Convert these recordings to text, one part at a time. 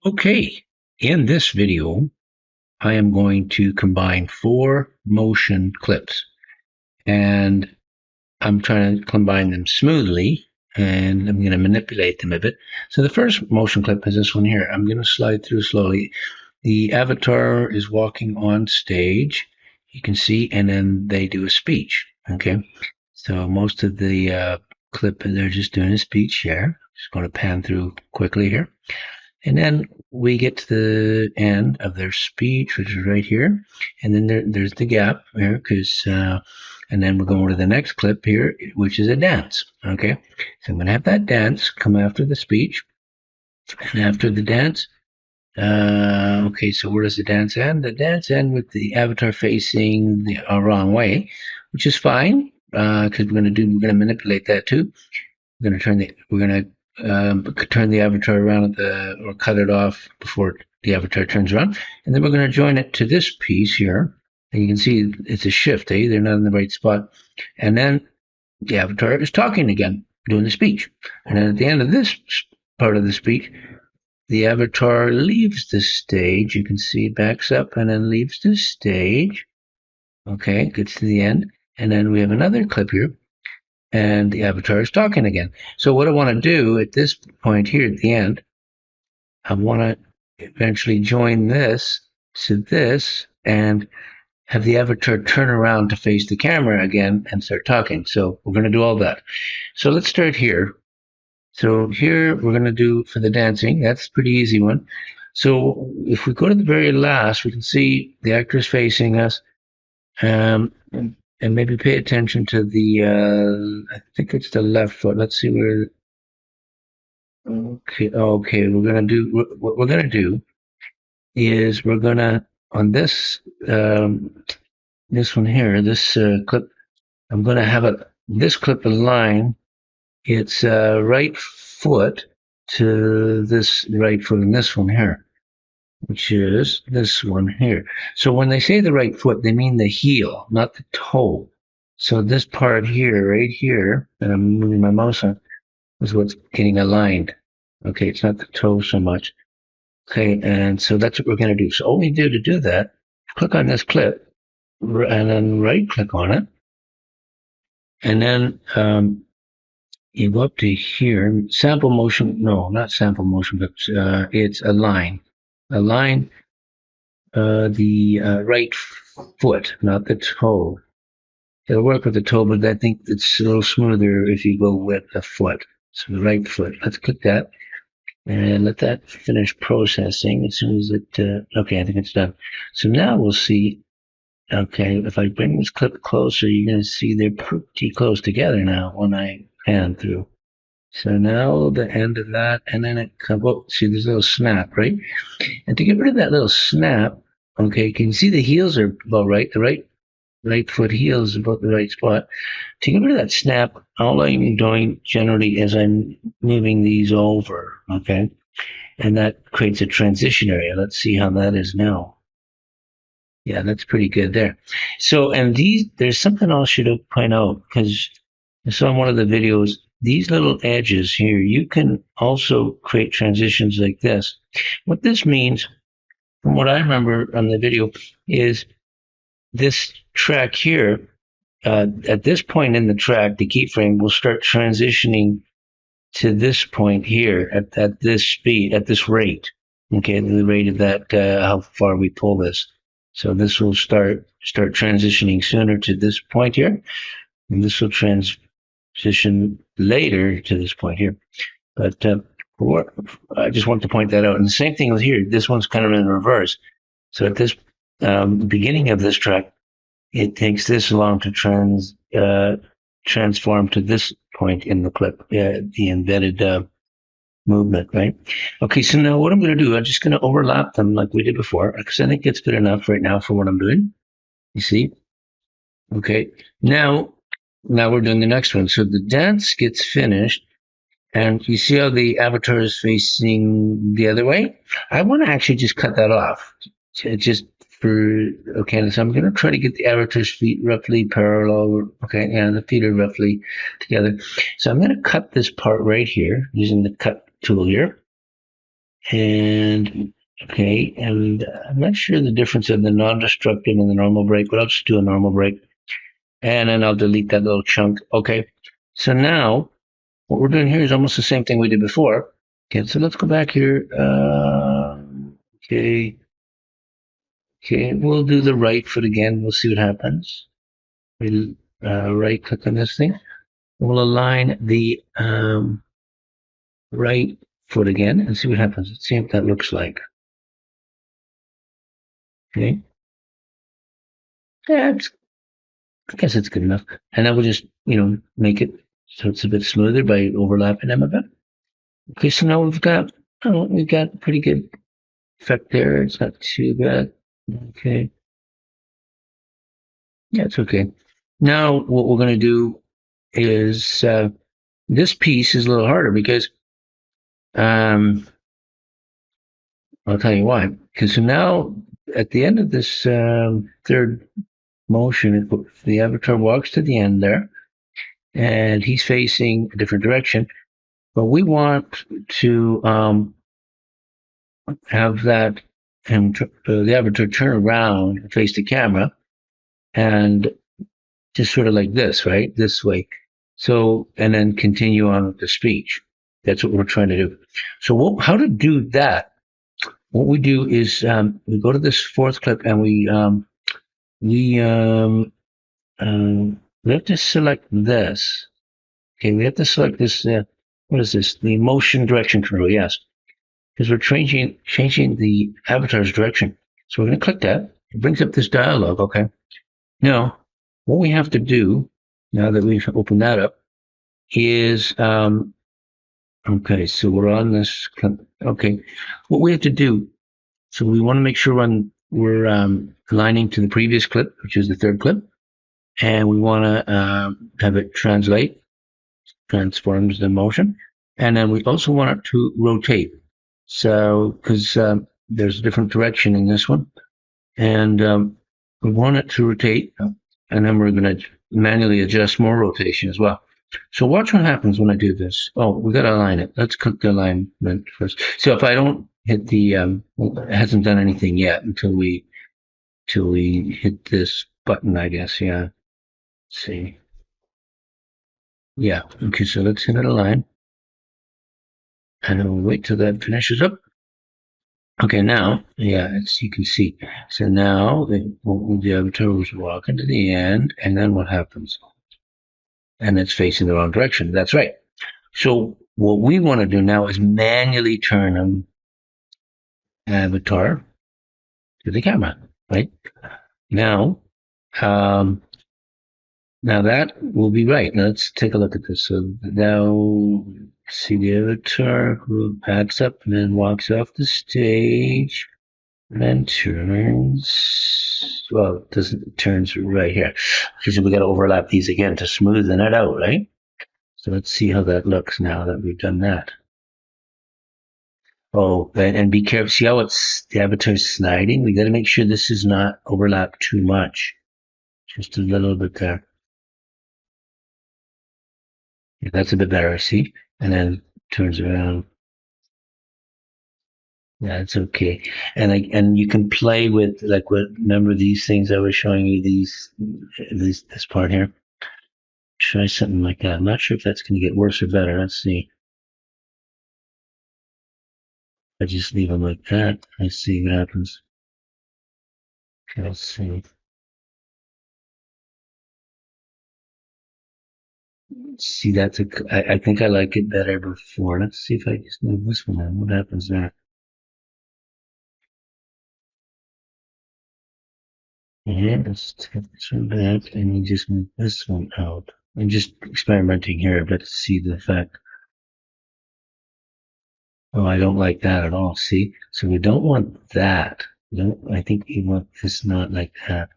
Okay, in this video, I am going to combine four motion clips and I'm trying to combine them smoothly and I'm going to manipulate them a bit. So the first motion clip is this one here. I'm going to slide through slowly. The avatar is walking on stage, you can see, and then they do a speech. Okay, so most of the clip, they're just doing a speech here. Just going to pan through quickly here. And then we get to the end of their speech, which is right here. And then there's the gap here, and then we're going to the next clip here, which is a dance. Okay. So I'm going to have that dance come after the speech. And after the dance, okay, so where does the dance end? The dance end with the avatar facing the wrong way, which is fine, because we're going to manipulate that too. We're going to turn the avatar around or cut it off before the avatar turns around. And then we're going to join it to this piece here. And you can see it's a shift, eh? They're not in the right spot. And then the avatar is talking again, doing the speech. And then at the end of this part of the speech, the avatar leaves the stage. You can see it backs up and then leaves the stage. Okay, gets to the end. And then we have another clip here and the avatar is talking again. So what I want to do at this point here at the end, I want to eventually join this to this and have the avatar turn around to face the camera again and start talking. So we're going to do all that. So let's start here. So here we're going to do for the dancing. That's a pretty easy one. So if we go to the very last, we can see the actor is facing us. And maybe pay attention to I think it's the left foot. Let's see where. Okay. What we're gonna do is we're gonna on this one here, this clip. I'm gonna have this clip align its right foot to this right foot in this one here, which is this one here. So when they say the right foot, they mean the heel, not the toe. So this part here, right here, that I'm moving my mouse on, is what's getting aligned. Okay, it's not the toe so much. Okay, and so that's what we're going to do. So all we do to do that, click on this clip, and then right click on it, and then you go up to here, sample motion, no, not sample motion, but it's align. Align the right foot, not the toe. It'll work with the toe, but I think it's a little smoother if you go with the foot. So the right foot. Let's click that and let that finish processing as soon as okay, I think it's done. So now we'll see, okay, if I bring this clip closer, you're going to see they're pretty close together now when I pan through. So now the end of that, and then it comes, oh, see there's a little snap, right? And to get rid of that little snap, okay, can you see the heels are about right? The right foot heel is about the right spot. To get rid of that snap, all I'm doing generally is I'm moving these over, okay? And that creates a transition area. Let's see how that is now. Yeah, that's pretty good there. So, and there's something else you should point out because I saw in one of the videos, these little edges here, you can also create transitions like this. What this means, from what I remember on the video, is this track here, at this point in the track, the keyframe will start transitioning to this point here at this speed, at this rate. Okay, the rate of that, how far we pull this. So this will start transitioning sooner to this point here, and this will transition later to this point here. But I just want to point that out. And the same thing with here. This one's kind of in reverse. So at this beginning of this track, it takes this long to transform to this point in the clip, the embedded movement, right? Okay, so now what I'm going to do, I'm just going to overlap them like we did before, because I think it's good enough right now for what I'm doing. You see? Okay, now we're doing the next one. So the dance gets finished, and you see how the avatar is facing the other way? I want to actually just cut that off. Just okay, so I'm going to try to get the avatar's feet roughly parallel. Okay, and the feet are roughly together. So I'm going to cut this part right here using the cut tool here. And okay, and I'm not sure the difference in the non-destructive and the normal break, but I'll just do a normal break. And then I'll delete that little chunk. Okay, so now what we're doing here is almost the same thing we did before. Okay, so let's go back here. Okay, okay, we'll do the right foot again. We'll see what happens. We'll right click on this thing. We'll align the right foot again and see what happens. Let's see what that looks like. Okay. Yeah, I guess it's good enough. And I will just, make it so it's a bit smoother by overlapping them a bit. Okay, so now we've got pretty good effect there. It's not too bad. Okay. Yeah, it's okay. Now what we're going to do is this piece is a little harder because um, I'll tell you why. Because so now at the end of this third motion, the avatar walks to the end there, and he's facing a different direction. But we want to have the avatar turn around and face the camera, and just sort of like this, right? This way. So, and then continue on with the speech. That's what we're trying to do. So, how to do that? What we do is we go to this fourth clip and we we have to select this. Okay, we have to select this. What is this? The motion direction control. Yes, because we're changing the avatar's direction. So we're going to click that. It brings up this dialog. Okay. Now, what we have to do now that we've opened that up is okay. So we're on this. Okay, what we have to do. So we want to make sure we're aligning to the previous clip, which is the third clip, and we want to have it transforms the motion, and then we also want it to rotate. So because there's a different direction in this one, and we want it to rotate, and then we're going to manually adjust more rotation as well. So watch what happens when I do this. Oh, we got to align it. Let's click the alignment first. So if I don't hit it hasn't done anything yet until we hit this button, I guess. Yeah. Let's see. Yeah. Okay. So let's hit it align, and then we'll wait till that finishes up. Okay, now, yeah, as you can see. So now the avatar was walking to the end, and then what happens? And it's facing the wrong direction. That's right. So what we want to do now is manually turn an avatar to the camera, right? Now, um, now that will be right. Now let's take a look at this. So now, see the avatar who backs up and then walks off the stage. And then turns, well, it doesn't, turns right here. Because we got to overlap these again to smoothen it out, right? So let's see how that looks now that we've done that. Oh, and be careful. See how the avatar's sliding? We got to make sure this is not overlapped too much. Just a little bit there. Yeah, that's a bit better, see? And then turns around. Yeah, it's okay. And you can play with like remember these things I was showing you this part here. Try something like that. I'm not sure if that's going to get worse or better. Let's see. I just leave them like that. I see what happens. Okay, let's see. See, I think I like it better before. Let's see if I just move this one on. What happens there? Yeah, let's take this one back and you just move this one out. I'm just experimenting here, but see the effect. Oh, I don't like that at all. See? So we don't want that. I think we want this not like that.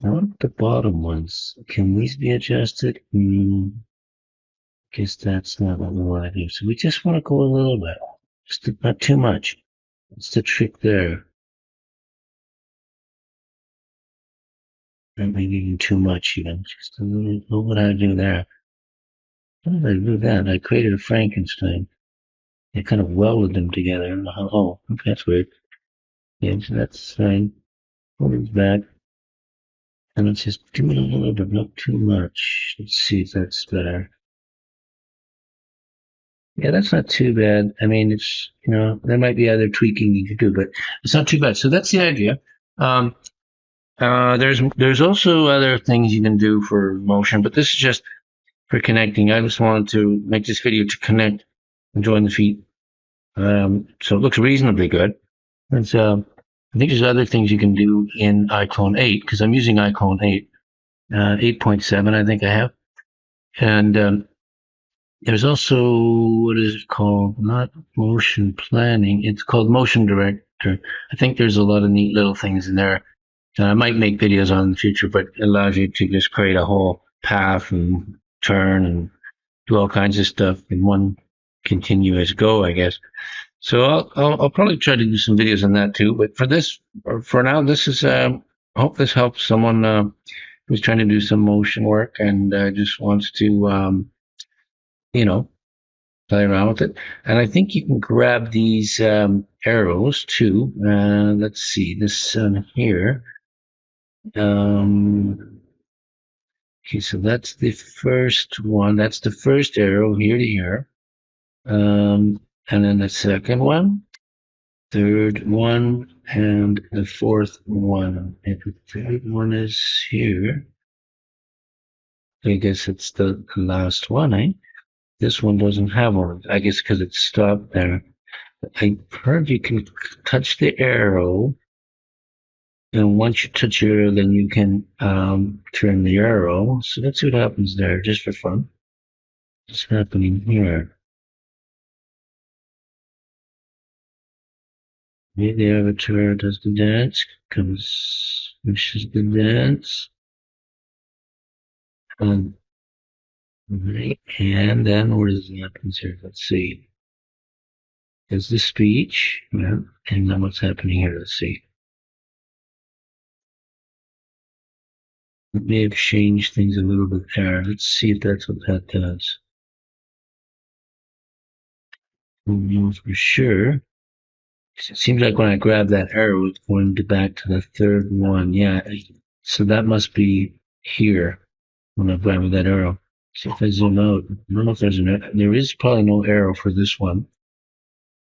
I want the bottom ones. Can these be adjusted? Guess that's not what we want to do. So we just want to go a little bit. Just not too much. That's the trick there. Maybe even too much even. Just a little, look what I do there. How did I do that? I created a Frankenstein. They kind of welded them together. Oh, okay, that's weird. Yeah, so that's fine. Hold it back. And let's just do it a little bit, not too much. Let's see if that's better. Yeah, that's not too bad. I mean, it's, there might be other tweaking you could do, but it's not too bad. So that's the idea. Um, there's also other things you can do for motion, but this is just for connecting. I just wanted to make this video to connect and join the feet. So it looks reasonably good. It's, I think there's other things you can do in iClone 8 because I'm using iClone 8, 8.7, I think I have. And there's also, what is it called? Not motion planning. It's called Motion Director. I think there's a lot of neat little things in there. I might make videos on in the future, but it allows you to just create a whole path and turn and do all kinds of stuff in one continuous go, I guess. So I'll probably try to do some videos on that too. But for now, this is, I hope this helps someone who's trying to do some motion work and just wants to, you know, play around with it. And I think you can grab these arrows too. Let's see this here. Okay, so that's the first one. That's the first arrow here to here. And then the second one, third one, and the fourth one. And the third one is here. I guess it's the last one, eh? This one doesn't have one. I guess because it's stopped there. I heard you can touch the arrow, and once you touch the arrow, then you can turn the arrow. So let's see what happens there, just for fun. What's happening here? The avatar does the dance, finishes the dance, and right, and then what does happen here? Let's see. There's the speech, yeah, and then what's happening here? Let's see. It may have changed things a little bit there. Let's see if that's what that does. Don't know for sure. It seems like when I grab that arrow, it's going back to the third one. Yeah, so that must be here when I'm grabbing that arrow. See if I zoom out. I don't know if there is probably no arrow for this one,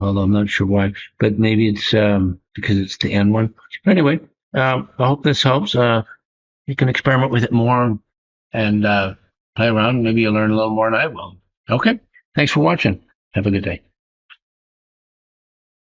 although I'm not sure why. But maybe it's because it's the end one. But anyway, I hope this helps. You can experiment with it more and play around. Maybe you'll learn a little more than I will. Okay. Thanks for watching. Have a good day.